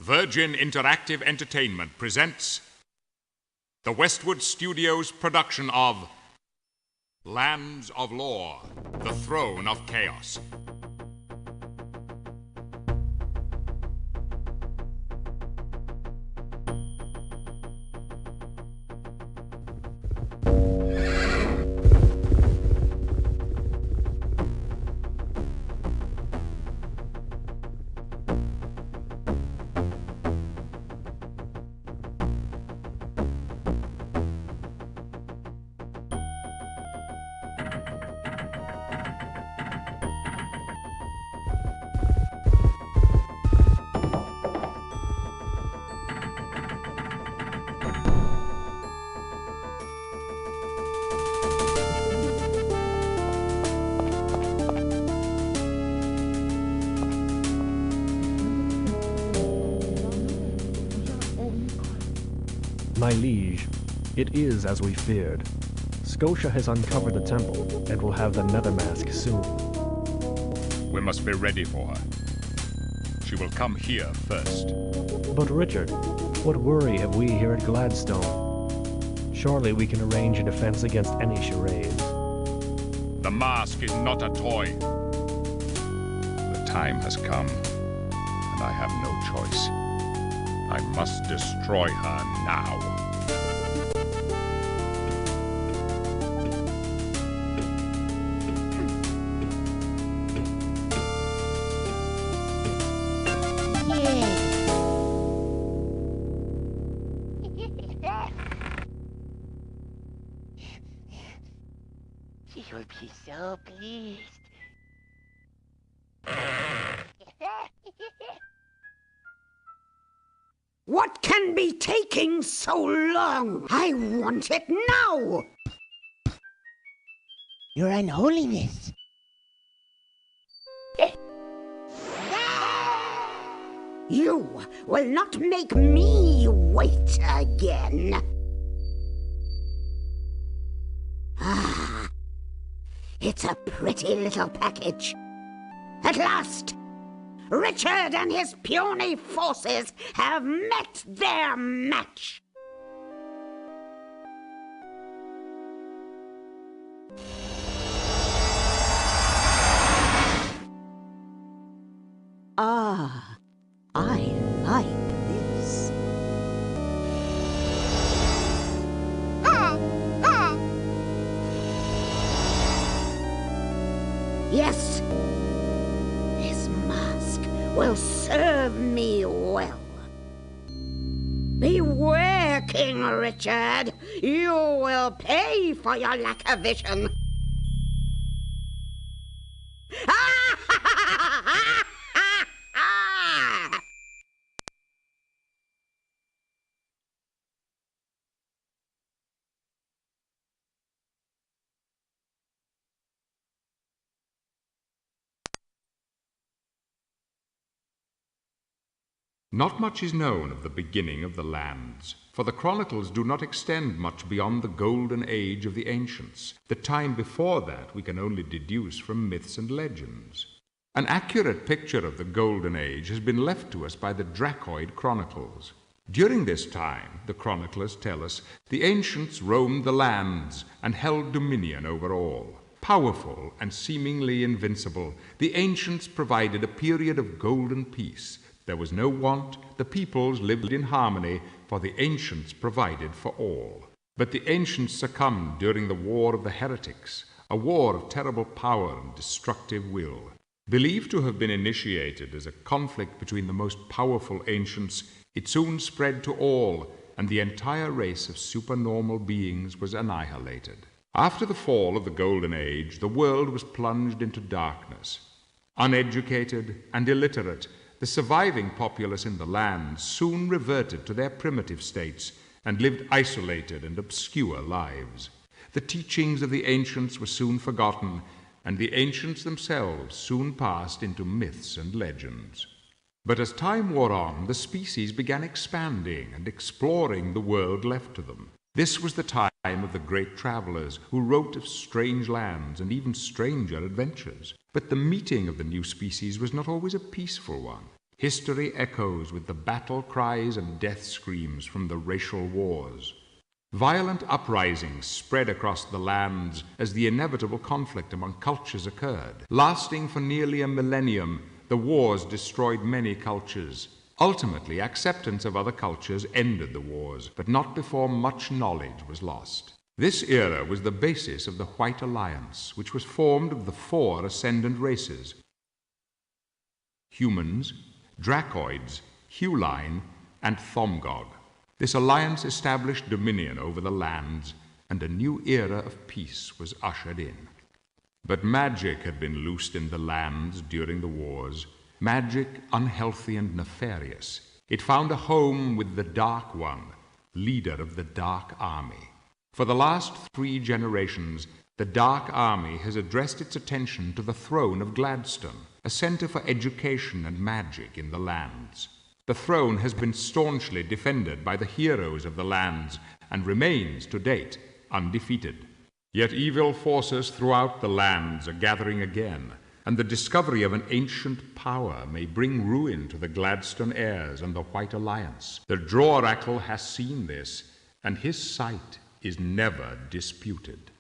Virgin Interactive Entertainment presents the Westwood Studios production of Lands of Lore, The Throne of Chaos. My liege, it is as we feared. Scotia has uncovered the temple and will have the nether mask soon. We must be ready for her. She will come here first. But Richard, what worry have we here at Gladstone? Surely we can arrange a defense against any charades. The mask is not a toy. The time has come, and I have no choice. I must destroy her now. She will be so pleased. What can be taking so long? I want it now! Your Unholiness. You will not make me wait again. Ah, it's a pretty little package. At last! Richard and his puny forces have met their match. Ah, I like this. Yes. Will serve me well. Beware, King Richard. You will pay for your lack of vision. Not much is known of the beginning of the lands, for the chronicles do not extend much beyond the golden age of the ancients. The time before that we can only deduce from myths and legends. An accurate picture of the golden age has been left to us by the Dracoid chronicles. During this time, the chroniclers tell us, the ancients roamed the lands and held dominion over all. Powerful and seemingly invincible, the ancients provided a period of golden peace. There was no want, the peoples lived in harmony, for the ancients provided for all. But the ancients succumbed during the War of the Heretics, a war of terrible power and destructive will. Believed to have been initiated as a conflict between the most powerful ancients, it soon spread to all, and the entire race of supernormal beings was annihilated. After the fall of the Golden Age, the world was plunged into darkness. Uneducated and illiterate, the surviving populace in the land soon reverted to their primitive states and lived isolated and obscure lives. The teachings of the ancients were soon forgotten, and the ancients themselves soon passed into myths and legends. But as time wore on, the species began expanding and exploring the world left to them. This was the time of the great travelers who wrote of strange lands and even stranger adventures. But the meeting of the new species was not always a peaceful one. History echoes with the battle cries and death screams from the racial wars. Violent uprisings spread across the lands as the inevitable conflict among cultures occurred. Lasting for nearly a millennium, the wars destroyed many cultures. Ultimately, acceptance of other cultures ended the wars, but not before much knowledge was lost. This era was the basis of the White Alliance, which was formed of the 4 ascendant races: humans, Dracoids, Huline, and Thomgog. This alliance established dominion over the lands, and a new era of peace was ushered in. But magic had been loosed in the lands during the wars, magic unhealthy and nefarious. It found a home with the Dark One, leader of the Dark Army. For the last 3 generations, the Dark Army has addressed its attention to the throne of Gladstone, a center for education and magic in the lands. The throne has been staunchly defended by the heroes of the lands and remains, to date, undefeated. Yet evil forces throughout the lands are gathering again, and the discovery of an ancient power may bring ruin to the Gladstone heirs and the White Alliance. The Droracle has seen this, and his sight is never disputed.